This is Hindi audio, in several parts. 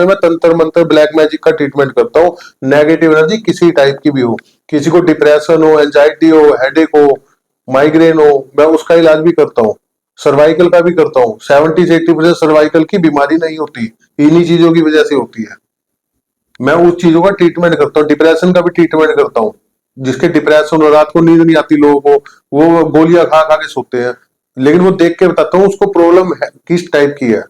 मैं तंत्र मंत्र ब्लैक मैजिक का ट्रीटमेंट करता हूँ। नेगेटिव एनर्जी किसी टाइप की भी हो, किसी को डिप्रेशन हो, एंजाइटी हो, हेडेक हो, माइग्रेन हो, मैं उसका इलाज भी करता हूँ। सर्वाइकल का भी करता हूँ। 70 से 80% सर्वाइकल की बीमारी नहीं होती, इन्हीं चीजों की वजह से होती है। मैं उस चीजों का ट्रीटमेंट करता हूँ। डिप्रेशन का भी ट्रीटमेंट करता हूँ। जिसके डिप्रेशन और रात को नींद नहीं आती लोगों को, वो गोलियां खा खा के सोते हैं, लेकिन वो देख के बताता हूँ उसको प्रॉब्लम है किस टाइप की है।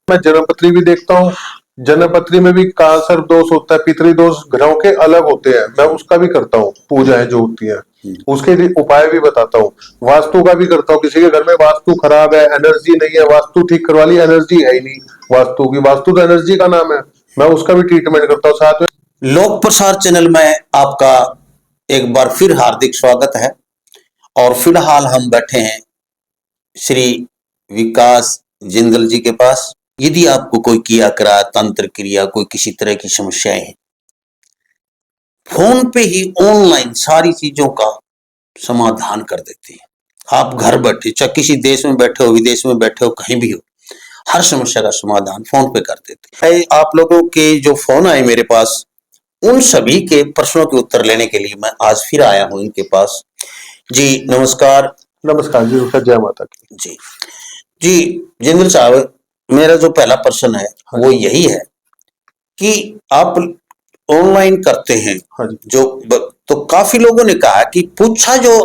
मैं जन्मपत्री भी देखता हूँ। जन्मपत्री में भी कैंसर दोष होता है, पितरी दोष ग्रहों के अलग होते हैं, मैं उसका भी करता हूँ। पूजाएं जो होती है उसके लिए उपाय भी बताता हूँ। वास्तु का भी करता हूँ। किसी के घर में वास्तु खराब है, एनर्जी नहीं है, वास्तु ठीक करवा ली, एनर्जी है ही नहीं वास्तु की, वास्तु तो एनर्जी का नाम है, मैं उसका भी ट्रीटमेंट करता हूँ साथ में। लोक प्रसार चैनल में आपका एक बार फिर हार्दिक स्वागत है। और फिलहाल हम बैठे हैं श्री विकास जिंदल जी के पास। यदि आपको कोई किया करा तंत्र क्रिया, कोई किसी तरह की समस्याएं हैं, फोन पे ही ऑनलाइन सारी चीजों का समाधान कर देते हैं। आप घर बैठे, चाहे किसी देश में बैठे हो, विदेश में बैठे हो, कहीं भी हो, हर समस्या का समाधान फोन पे कर देते हैं। आप लोगों के जो फोन आए मेरे पास, उन सभी के प्रश्नों के उत्तर लेने के लिए मैं आज फिर आया हूं इनके पास। जी नमस्कार। नमस्कार जी, जय माता की। जी जी जिंदल साहब, मेरा जो पहला प्रश्न है वो यही है कि आप ऑनलाइन करते हैं तो काफी लोगों ने कहा कि पूछा जो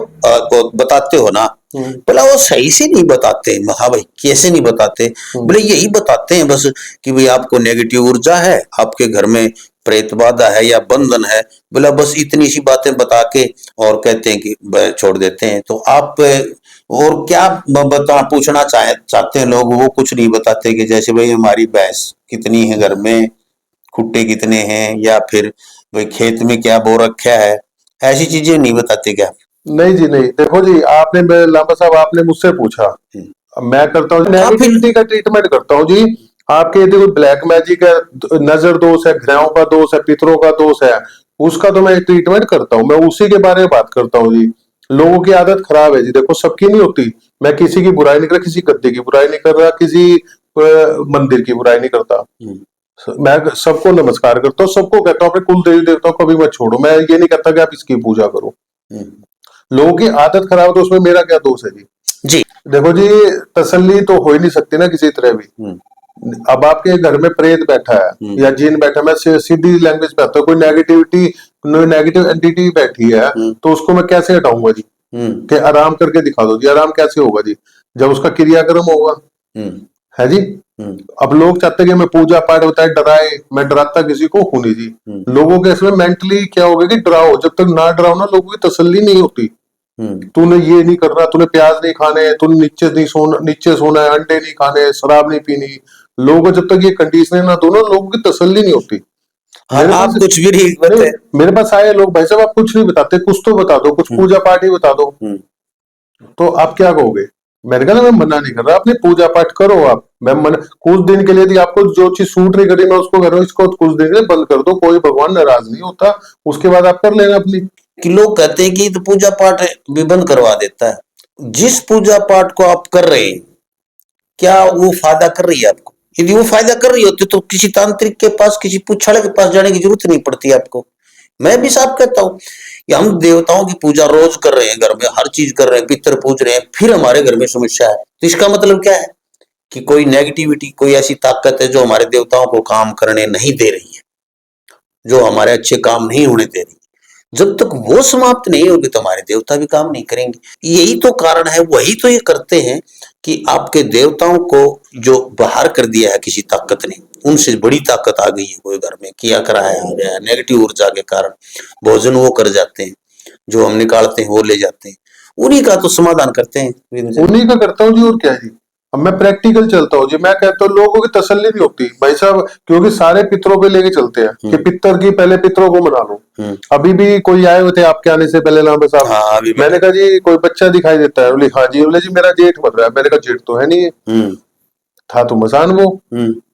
बताते हो ना, बोला वो सही से नहीं बताते। हाँ भाई, कैसे नहीं बताते? बोले यही बताते हैं बस कि भाई आपको नेगेटिव ऊर्जा है, आपके घर में प्रेत बाधा है या बंधन है, बोला बस इतनी सी बातें बता के और कहते हैं कि छोड़ देते हैं। तो आप और क्या बता पूछना चाहते हैं लोग? वो कुछ नहीं बताते कि जैसे भाई हमारी भैंस कितनी है घर में, खुट्टे कितने हैं, या फिर भाई खेत में क्या बो रखा है, ऐसी चीजें नहीं बताते क्या? नहीं जी नहीं, देखो जी, आपने लांबा साहब आपने मुझसे पूछा, मैं करता हूँ नेगेटिविटी का ट्रीटमेंट करता हूँ जी। आपके यदि कोई ब्लैक मैजिक है, नजर दोष है, ग्रहों का दोष है, पितरों का दोष है, उसका तो मैं ट्रीटमेंट करता हूँ। मैं उसी के बारे में बात करता हूँ जी। लोगों की आदत खराब है जी, देखो सबकी नहीं होती। मैं किसी की बुराई नहीं कर रहा, किसी गद्दे की बुराई नहीं कर रहा, किसी मंदिर की बुराई नहीं करता। मैं सबको नमस्कार करता हूँ, सबको कहता हूँ अपने कुल देवी देवताओं को भी मत छोड़ो। मैं ये नहीं कहता कि आप इसकी पूजा करो। लोगों की आदत खराब है तो उसमें मेरा क्या दोष है जी? जी देखो जी, तसल्ली तो हो ही नहीं सकती ना किसी तरह भी। अब आपके घर में प्रेत बैठा है या जिन बैठा है, मैं सीधी लैंग्वेज पे आता हूँ, कोई नेगेटिव एंटिटी बैठी है तो उसको मैं कैसे हटाऊंगा जी? कि आराम करके दिखा दो जी। आराम कैसे होगा जी? जब उसका क्रियाक्रम होगा, है जी। अब लोग चाहते हैं कि मैं पूजा पाठ बताए डराए, मैं डराता किसी को हूं नहीं जी। लोगों के इसमें मेंटली क्या होगा कि डराओ, जब तक ना डराओ ना लोगों की तसल्ली नहीं होती। तूने ये नहीं करना, तूने प्याज नहीं खाने, तूने नीचे सोना है, अंडे नहीं खाने, शराब नहीं पीनी। लोगों को जब तक ये कंडीशन ना दो ना, लोगों की तसल्ली नहीं होती। आप कुछ भी नहीं बताते। मेरे पास आए लोग, भाई साहब आप कुछ नहीं बताते, कुछ तो बता दो, कुछ पूजा पाठ ही बता दो। तो आप क्या कहोगे? मैंने कहा मैं मना नहीं कर रहा, अपनी पूजा पाठ करो आप। मैं कुछ दिन के लिए यदि आपको जो चीज सूट नहीं करी, मैं उसको कर रहा हूँ, इसको कुछ दिन के लिए बंद कर दो, कोई भगवान नाराज नहीं होता। उसके बाद आप कर लेना अपनी। कि लोग कहते हैं कि तो पूजा पाठ भी बंद करवा देता है। जिस पूजा पाठ को आप कर रहे हैं, क्या वो फायदा कर रही है आपको? यदि वो फायदा कर रही होती तो किसी तांत्रिक के पास, किसी पुछाड़े के पास जाने की जरूरत नहीं पड़ती आपको। मैं भी साफ कहता हूँ कि हम देवताओं की पूजा रोज कर रहे हैं, घर में हर चीज कर रहे हैं, पितर पूज रहे हैं, फिर हमारे घर में समस्या है, तो इसका मतलब क्या है? कि कोई नेगेटिविटी, कोई ऐसी ताकत है जो हमारे देवताओं को काम करने नहीं दे रही है, जो हमारे अच्छे काम नहीं होने दे रही। जब तक वो समाप्त नहीं होगी तो हमारे देवता भी काम नहीं करेंगे। यही तो कारण है, वही तो ये करते हैं कि आपके देवताओं को जो बाहर कर दिया है किसी ताकत ने, उनसे बड़ी ताकत आ गई है, कोई घर में किया कराया आ गया है, नेगेटिव ऊर्जा के कारण भोजन वो कर जाते हैं, जो हम निकालते हैं वो ले जाते हैं, उन्हीं का तो समाधान करते हैं। उन्हीं का करता हूँ जी, और क्या जी। अब मैं प्रैक्टिकल चलता हूँ जी। मैं कहता हूँ लोगों की तसल्ली नहीं होती भाई साहब, क्योंकि सारे पितरों पे लेके चलते हैं कि पितर की पहले पितरों को मना लो। अभी भी कोई आए हुए थे आपके आने से पहले लांबे साहब। हाँ, मैंने कहा जी कोई बच्चा दिखाई देता है? बोले हाँ जी। बोले जी मेरा जेठ मर रहा है। मैंने कहा जेठ तो है नहीं है। था तो मसान वो।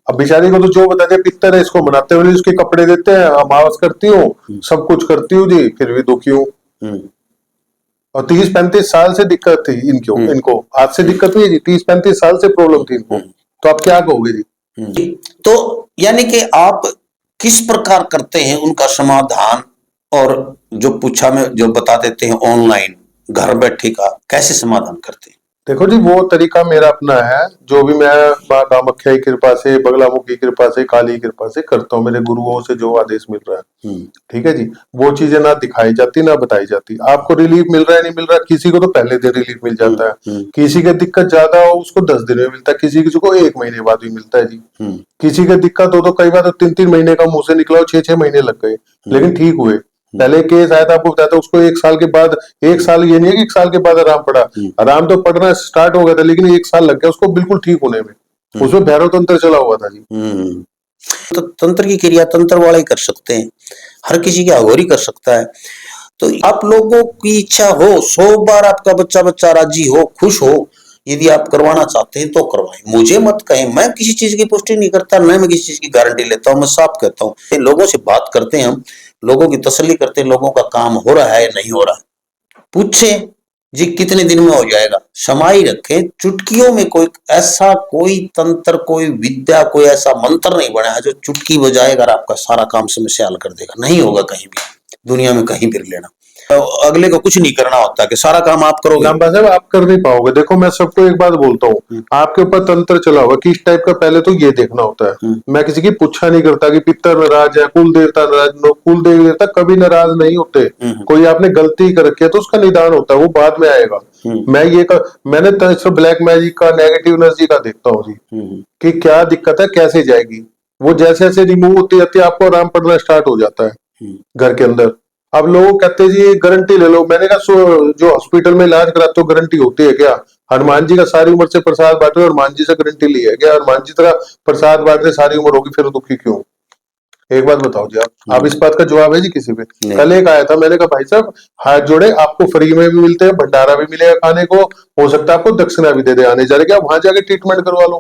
अब बेचारी को तो जो बता दिया पितर है, इसको मनाते हुए उसके कपड़े देते हैं, अमावस करती हूँ, सब कुछ करती हूँ जी, फिर भी दुखी हूँ। और 30-35 साल से दिक्कत थी इनको। आज से दिक्कत नहीं है जी, 30-35 साल से प्रॉब्लम थी इनको। तो आप क्या कहोगे जी? तो यानी कि आप किस प्रकार करते हैं उनका समाधान, और जो पूछा में जो बता देते हैं ऑनलाइन घर बैठे का कैसे समाधान करते हैं? देखो जी, वो तरीका मेरा अपना है, जो भी मैं माँ कामाख्या की कृपा से, बगलामुखी की कृपा से, काली की कृपा से करता हूँ, मेरे गुरुओं से जो आदेश मिल रहा है, ठीक है जी। वो चीजें ना दिखाई जाती ना बताई जाती। आपको रिलीफ मिल रहा है नहीं मिल रहा, किसी को तो पहले दिन रिलीफ मिल जाता है, किसी का दिक्कत ज्यादा हो उसको 10 दिन में मिलता है, किसी को 1 महीने बाद भी मिलता है जी। किसी का दिक्कत हो तो कई बार तो 3-3 महीने का मुंह से निकला हो, 6-6 महीने लग गए, लेकिन ठीक हुए। पहले केस आया था, आपको बताया था, उसको 1 साल के बाद, 1 साल ये नहीं है कि 1 साल के बाद आराम पड़ा, आराम तो पड़ना स्टार्ट हो गया था, लेकिन 1 साल लग गया उसको बिल्कुल ठीक होने में। उसमें भैरव तंत्र चला हुआ था जी। तो तंत्र की क्रिया तंत्र वाले ही कर सकते हैं, हर किसी की अघोरी कर सकता है। तो आप लोगों की इच्छा हो, 100 बार आपका बच्चा राजी हो, खुश हो, यदि आप करवाना चाहते हैं तो करवाएं, मुझे मत कहें। मैं किसी चीज की पुष्टि नहीं करता, न मैं किसी चीज की गारंटी लेता हूं। मैं साफ कहता हूं, लोगों से बात करते हैं, हम लोगों की तसल्ली करते हैं, लोगों का काम हो रहा है या नहीं हो रहा, पूछे जी कितने दिन में हो जाएगा, समाई रखें। चुटकियों में कोई तंत्र, कोई विद्या, कोई ऐसा मंत्र नहीं बना है जो चुटकी बजाएगा और आपका सारा काम समस्या हल कर देगा। नहीं होगा कहीं भी दुनिया में, कहीं भी लेना। तो अगले को कुछ नहीं करना होता कि सारा काम आप करोगे। लांबा साहब, आप कर नहीं पाओगे। देखो, मैं सबको एक बात बोलता हूँ, आपके ऊपर तंत्र चला हुआ किस टाइप का, पहले तो ये देखना होता है। मैं किसी की पूछा नहीं करता कि पितर नाराज है, कुल देवता नाराज, कुल देवता कभी नाराज नहीं होते। कोई आपने गलती कर रखी है तो उसका निदान होता है, वो बाद में आएगा। मैंने तो ब्लैक मैजिक का, नेगेटिव एनर्जी का देखता हूँ जी, कि क्या दिक्कत है, कैसे जाएगी। वो जैसे जैसे रिमूव होती जाती है, आपको आराम पड़ना स्टार्ट हो जाता है घर के अंदर। अब लोग कहते हैं जी गारंटी ले लो। मैंने कहा जो हॉस्पिटल में इलाज कराते हो गारंटी होती है क्या? हनुमान जी का सारी उम्र से प्रसाद बांटे, हनुमान जी से गारंटी ली है क्या? हनुमान जी तरह प्रसाद बांटने सारी उम्र होगी, फिर दुखी क्यों? एक बात बताओ जी, आप इस बात का जवाब है जी किसी पे? कल एक आया था, मैंने कहा भाई साहब हाथ जोड़े, आपको फ्री में भी मिलते हैं, भंडारा भी मिलेगा खाने को, हो सकता है आपको दक्षिणा भी दे दे आने जा रहे, क्या वहां जाके ट्रीटमेंट करवा लो।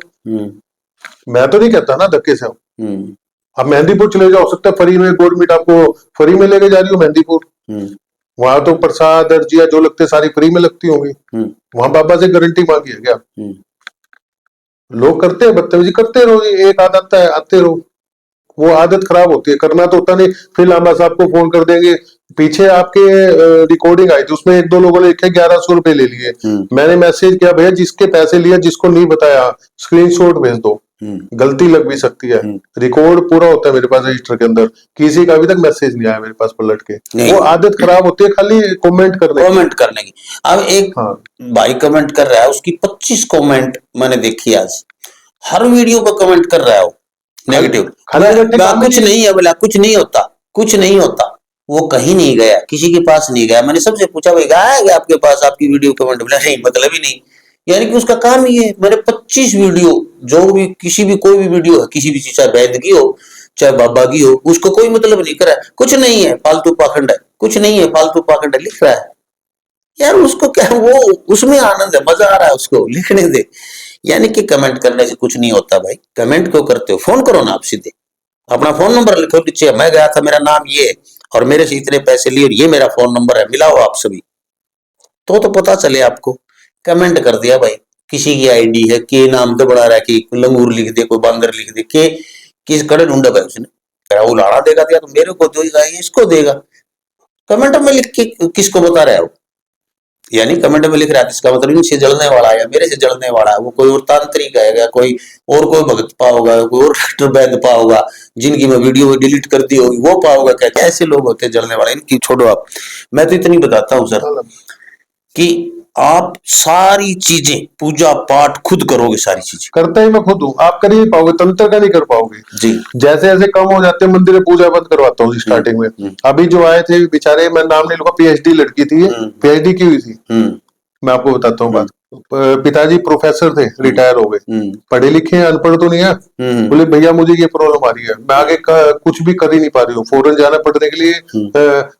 मैं तो नहीं कहता ना धक्के से। आप मेहंदीपुर चले जाओ, हो सकता है फ्री में गवर्नमेंट आपको फ्री में लेके जा रही हो मेहंदीपुर, वहां तो प्रसाद अर्जिया जो लगते सारी फ्री में लगती होंगी, वहां बाबा से गारंटी मांगी है क्या? लोग करते हैं, बदतमीजी करते रहो, एक आदत है, आते रहो। वो आदत खराब होती है, करना तो होता नहीं। फिर लांबा साहब को फोन कर देंगे, पीछे आपके रिकॉर्डिंग आई थी, उसमें 1-2 लोगों ने लिखे 1100 रुपए ले लिए। मैंने मैसेज किया, भैया जिसके पैसे लिए, जिसको नहीं बताया स्क्रीनशॉट भेज दो, गलती लग भी सकती है। रिकॉर्ड पूरा होता है मेरे पास रजिस्टर के अंदर, किसी का अभी तक मैसेज नहीं आया मेरे पास पलट के। वो आदत खराब होती है खाली कमेंट करने की। अब एक भाई कमेंट कर रहा है, उसकी 25 कमेंट मैंने देखी आज, हर वीडियो पर कमेंट कर रहा है वो नेगेटिव। कुछ नहीं है, बोला कुछ नहीं होता, कुछ नहीं होता। वो कहीं नहीं गया, किसी के पास नहीं गया। मैंने सबसे पूछा, भाई गया है आपके पास आपकी वीडियो कमेंट? बोला नहीं, मतलब ही नहीं। यानी कि उसका काम ही है। मैंने 25 वीडियो, जो भी किसी भी कोई भी वीडियो है, किसी भी चीज, चाहे वैद्य की हो चाहे बाबा की हो, उसको कोई मतलब नहीं करा, कुछ नहीं है फालतू पाखंड है, कुछ नहीं है फालतू पाखंड है, लिख रहा है। यार उसको क्या, वो उसमें आनंद है, मजा आ रहा है उसको, लिखने दे। यानी कि कमेंट करने से कुछ नहीं होता भाई। कमेंट क्यों करते हो? फोन करो ना आप सीधे, अपना फोन नंबर लिखो नीचे, मैं गया था, मेरा नाम ये और मेरे से इतने पैसे लिए और ये मेरा फोन नंबर है, मिलाओ आप सभी, तो पता चले आपको। कमेंट कर दिया भाई, किसी की आईडी है, के नाम तो बड़ा रहा, कि लंगूर लिख दे, कोई बांदर लिख दे, के किस कड़े ढूंढा भाई उसने, वो लाड़ा देगा दिया तो मेरे को देगा, इसको देगा। कमेंट में लिख के किसको बता रहा है वो? यानी कमेंट में लिख रहा है, इसका मतलब इनसे जलने वाला है या मेरे से जलने वाला है। वो कोई और तांत्रिक है, कोई भगत पा होगा, कोई और डॉक्टर वैद्य पा होगा, जिनकी मैं वीडियो डिलीट कर दी होगी, वो पा होगा। क्या ऐसे लोग होते हैं जलने वाले? इनकी छोड़ो आप। मैं तो इतनी बताता हूँ सर कि आप सारी चीजें पूजा पाठ खुद करोगे, सारी चीजें करता ही मैं खुद हूँ। आप कर ही नहीं पाओगे, तंत्र का नहीं कर पाओगे जी। जैसे जैसे कम हो जाते हैं मंदिर पूजा बंद करवाता हूँ स्टार्टिंग में। अभी जो आए थे बेचारे, मैं नाम नहीं लूंगा, पीएचडी लड़की थी, पीएचडी की हुई थी। मैं आपको बताता हूँ बात। पिताजी प्रोफेसर थे, रिटायर हो गए, पढ़े लिखे हैं, अनपढ़ तो नहीं है। बोले भैया मुझे ये प्रॉब्लम आ रही है, मैं आगे कुछ भी कर ही नहीं पा रही हूँ, फॉरेन जाना पढ़ने के लिए,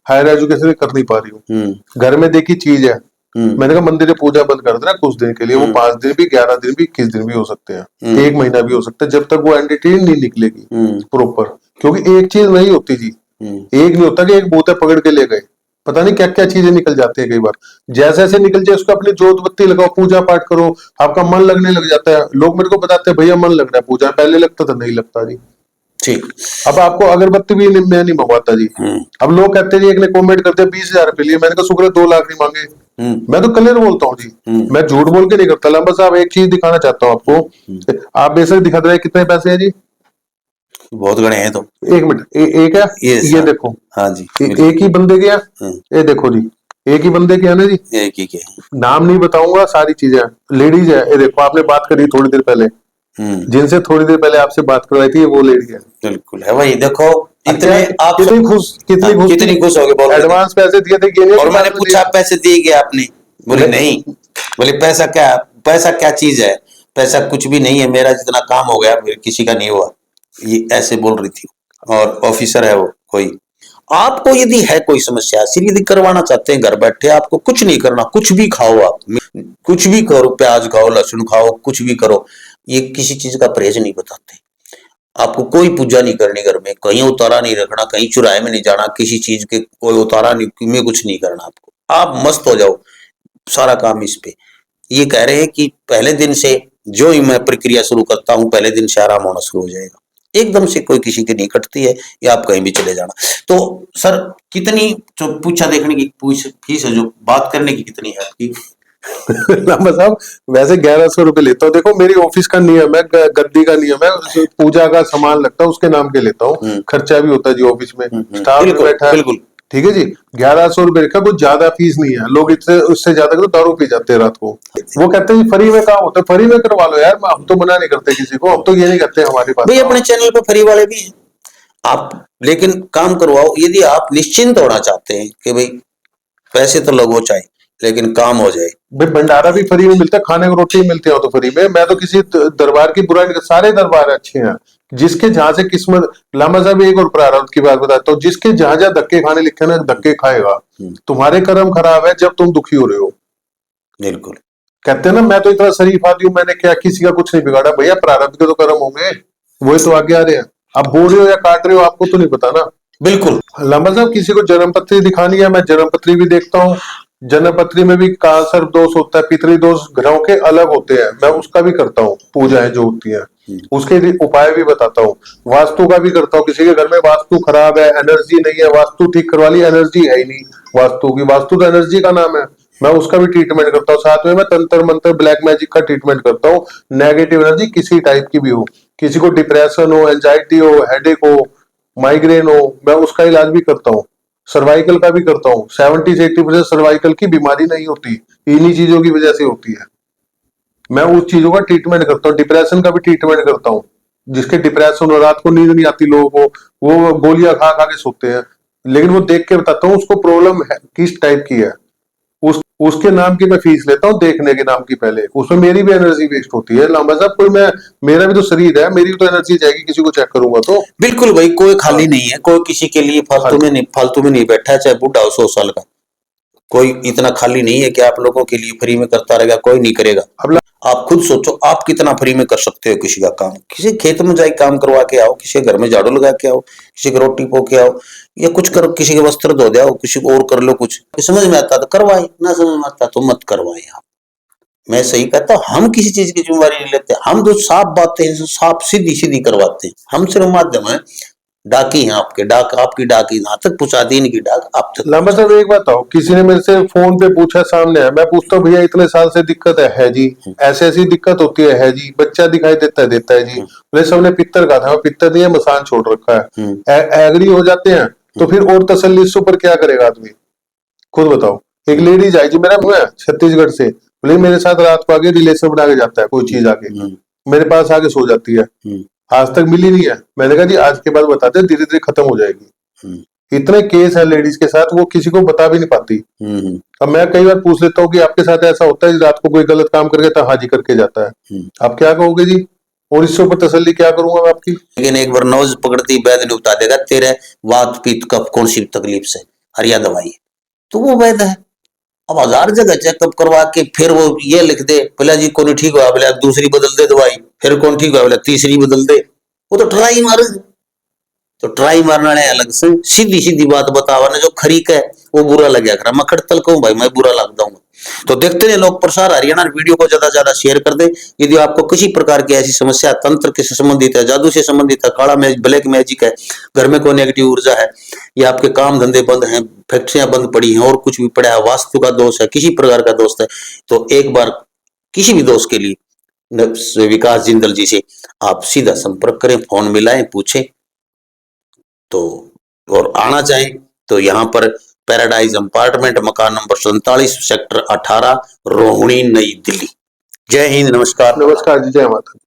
हायर एजुकेशन कर नहीं पा रही हूँ, घर में देखी चीज है। मैंने कहा मंदिर में पूजा बंद कर देना कुछ दिन के लिए, वो 5 दिन भी, 11 दिन भी, 21 दिन भी हो सकते हैं, 1 महीना भी हो सकता है, जब तक वो एंटिटी नहीं निकलेगी प्रॉपर। क्योंकि एक चीज नहीं होती जी, एक नहीं होता कि एक भूत है पकड़ के ले गए, पता नहीं क्या क्या चीजें निकल जाती है कई बार। जैसे जैसे निकल जाए उसको अपनी जोत बत्ती लगाओ, पूजा पाठ करो, आपका मन लगने लग जाता है। लोग मेरे को बताते हैं भैया मन लग रहा है पूजा, पहले लगता था, नहीं लगता जी। ठीक। अब आपको अगरबत्ती भी मैं नहीं मंगवाता जी। अब लोग कहते हैं जी, एक ने कमेंट करते हैं 20,000 रुपए लिए, मैंने कहा शुक्र है 2 लाख नहीं मांगे। मैं तो क्लियर बोलता हूँ जी, मैं झूठ बोल के नहीं करता। लंबा साहब एक चीज दिखाना चाहता हूँ आपको, आप बेशक दिखा रहे हैं कितने पैसे हैं जी। बहुत गणे हैं तो। एक मिनट, एक है ये ये सर। देखो, हाँ जी, एक ही बंदे के हैं, ये देखो जी, एक ही बंदे के है ना जी। एक ही के। नाम नहीं बताऊंगा, सारी चीजें लेडीज है। ये देखो, आपने बात करी थोड़ी देर पहले, जिनसे थोड़ी देर पहले आपसे बात करवाई थी, ये वो लेडी है। बिल्कुल है भाई, देखो इतने अच्छा, आप कितनी खुश, कितनी हाँ, खुश थी। कितनी खुश हो गए बोल रहे थे। एडवांस पैसे दिए थे कि नहीं, और कि मैंने बाद में पूछा दिए? पैसे दिए क्या आपने? बोले नहीं। बोले पैसा क्या चीज है? पैसा कुछ भी नहीं है, मेरा जितना काम हो गया फिर किसी का नहीं हुआ, ये ऐसे बोल रही थी। और ऑफिसर है वो कोई। आपको यदि है कोई समस्या, सिर्फ यदि करवाना चाहते हैं घर बैठे, आपको कुछ नहीं करना, कुछ भी खाओ आप, कुछ भी करो, प्याज खाओ, लहसुन खाओ, कुछ भी करो, ये किसी चीज का परहेज नहीं बताते। आपको कोई पूजा नहीं करनी घर में, कहीं उतारा नहीं रखना, कहीं चुराहे में नहीं जाना, किसी चीज के कोई उतारा नहीं में कुछ नहीं करना आपको। आप मस्त हो जाओ, सारा काम इस पे। ये कह रहे हैं कि पहले दिन से जो ही मैं प्रक्रिया शुरू करता हूं, पहले दिन से आराम होना शुरू हो जाएगा। एकदम से कोई किसी की नहीं कटती है, या आप कहीं भी चले जाना। तो सर कितनी जो पूछा देखने की फीस है, जो बात करने की कितनी है आपकी? लामा साहब वैसे 1100 रुपए लेता हूँ। देखो मेरी ऑफिस का नियम है, गद्दी का नियम है, पूजा का सामान लगता है उसके नाम के लेता हूँ, खर्चा भी होता है जी ऑफिस में, स्टाफ भी बिल्कुल बैठा है। बिल्कुल। ठीक है जी, 1100 रुपए रखा, कुछ ज्यादा फीस नहीं है। लोग इससे उससे ज्यादा तो दारू पी जाते हैं रात को। वो कहते हैं फ्री में काम होता है, फ्री में करवा लो यार, हम तो मना नहीं करते किसी को, हम तो ये नहीं कहते हमारे पास भाई अपने चैनल पे फ्री वाले भी हैं आप, लेकिन काम करवाओ। यदि आप निश्चिंत होना चाहते हैं कि भाई पैसे तो लगो चाहे, लेकिन काम हो जाए। भाई भंडारा भी फ्री में मिलता है, खाने को रोटी मिलती है तो फ्री में। मैं तो किसी दरबार की बुराई नहीं, सारे दरबार अच्छे हैं, जिसके जहां से किस्मत। लामा साहब एक और प्रारब्ध की बात बताता हूँ, जिसके जहां जहां धक्के खाने लिखे ना, धक्के खाएगा। तुम्हारे कर्म खराब है जब तुम दुखी हो रहे हो। बिल्कुल। कहते हैं ना, मैं तो इतना शरीफ आदमी हूं, मैंने क्या किसी का कुछ नहीं बिगाड़ा। भैया प्रारब्ध के तो कर्म होंगे, वही तो आगे आ रहे हैं। आप बोल रहे हो या काट रहे हो, आपको तो नहीं पता ना। बिल्कुल। लामा साहब किसी को जन्म पत्री दिखानी है, मैं जन्म पत्री भी देखता हूँ। जन्म पत्री में भी कांसर दोष होता है, पितरी दोष ग्रहों के अलग होते हैं, मैं उसका भी करता हूँ। पूजाएं जो होती हैं उसके लिए उपाय भी बताता हूँ। वास्तु का भी करता हूँ, किसी के घर में वास्तु खराब है, एनर्जी नहीं है, वास्तु ठीक करवा ली, एनर्जी है ही नहीं वास्तु की, वास्तु तो एनर्जी का नाम है, मैं उसका भी ट्रीटमेंट करता हूँ। साथ में मैं तंत्र मंत्र ब्लैक मैजिक का ट्रीटमेंट करता हूँ। नेगेटिव एनर्जी किसी टाइप की भी हो, किसी को डिप्रेशन हो, एंजाइटी हो, हेडेक हो, माइग्रेन हो, मैं उसका इलाज भी करता हूँ। सर्वाइकल का भी करता हूँ। 70 से 80% सर्वाइकल की बीमारी नहीं होती, इन्हीं चीजों की वजह से होती है। मैं उस चीजों का ट्रीटमेंट करता हूँ। डिप्रेशन का भी ट्रीटमेंट करता हूँ। जिसके डिप्रेशन हो, रात को नींद नहीं आती लोगों को, वो गोलियां खा खा के सोते हैं, लेकिन वो देख के बताता हूँ उसको प्रॉब्लम है किस टाइप की है। उसके नाम की मैं फीस लेता हूँ, देखने के नाम की पहले। उसमें मेरी भी एनर्जी वेस्ट होती है लांबा साहब, कोई मैं, मेरा भी तो शरीर है, मेरी भी तो एनर्जी जाएगी किसी को चेक करूंगा तो। बिल्कुल भाई, कोई खाली हाँ, नहीं है, कोई किसी के लिए फालतू में नहीं बैठा है, चाहे बुढ़ा हो 100 साल का। कोई इतना खाली नहीं है कि आप लोगों के लिए फ्री में करता रहेगा, कोई नहीं करेगा। अब आप खुद सोचो, आप कितना फ्री में कर सकते हो किसी का काम? किसी खेत में जाके काम करवा के आओ, किसी के घर में झाड़ू लगा के आओ, किसी की रोटी पो के आओ, या कुछ करो, किसी के वस्त्र धो दे आओ, किसी को और कर लो। कुछ समझ में आता तो करवाए, ना समझ में आता तो मत करवाए आप। मैं सही कहता हूँ, हम किसी चीज की जिम्मेवारी नहीं लेते। हम जो साफ बातें हैं, साफ सीधी सीधी करवाते हैं। हम सिर्फ माध्यम है, डाकी हैं आपके, डाक आपकी डाकी यहाँ तक पहुंचाती, इनकी डाक आप तक। लांबा साहब एक बात बताओ, किसी ने मेरे से फोन पे पूछा, सामने है, मैं पूछता हूँ भैया इतने साल से दिक्कत है जी, ऐसे ऐसी दिक्कत होती है जी, बच्चा दिखाई देता है जी। बोले सबने पित्तर का था, पित्तर नहीं है, मसान छोड़ रखा है। एग्री हो जाते हैं तो फिर और तसल्ली इससे ऊपर क्या करेगा आदमी, खुद बताओ। एक लेडीज आई जी मेरा मुंह है छत्तीसगढ़ से, बोले मेरे साथ रात को आगे रिलेशन बना के जाता है, कोई चीज आके मेरे पास आके सो जाती है, आज तक मिली नहीं है। मैंने कहा जी आज के बाद बताते, धीरे धीरे खत्म हो जाएगी। इतने केस है लेडीज के साथ, वो किसी को बता भी नहीं पाती। अब मैं कई बार पूछ लेता हूँ कि आपके साथ ऐसा होता है रात को कोई गलत काम करके तो हाँ जी करके जाता है, आप क्या कहोगे जी? और इससे ऊपर तसल्ली क्या करूंगा मैं आपकी? लेकिन एक बार नौज पकड़ती वैद्य ने बता देगा तेरे वात पित्त कफ कौन सी तकलीफ से, हरिया दवाई है, तो वो वैद्य है। अब 1000 जगह चेकअप करवा के फिर वो ये लिख दे, बोला जी कौन ठीक हुआ, बोला दूसरी बदल दे दवाई, फिर कौन ठीक हुआ, बोला तीसरी बदल दे। वो तो ट्राई मार, तो ट्राई मारना है अलग से, सीधी सीधी बात बतावा ना जो खरीक है वो बुरा लग गया, मैं खड़तल कहूँ भाई, मैं बुरा लग जाऊंगा। तो देखते रहे लोग प्रसार हरियाणा, वीडियो को ज्यादा से ज्यादा शेयर कर दे। यदि आपको किसी प्रकार की ऐसी समस्या तंत्र के से संबंधित है, जादू से संबंधित है, काला मैजिक, ब्लैक मैजिक है, घर में कोई नेगेटिव ऊर्जा है, या आपके काम धंधे बंद हैं, फैक्ट्रियां बंद पड़ी हैं, और कुछ भी पड़ा है, वास्तु का दोष है, किसी प्रकार का दोष है, तो एक बार किसी भी दोष के लिए विकास जिंदल जी से आप सीधा संपर्क करें, फोन मिलाएं, पूछें। तो और आना चाहें तो यहाँ पर पैराडाइज अपार्टमेंट, मकान नंबर 47, सेक्टर 18, रोहिणी, नई दिल्ली। जय हिंद, नमस्कार। नमस्कार जी, जय माता।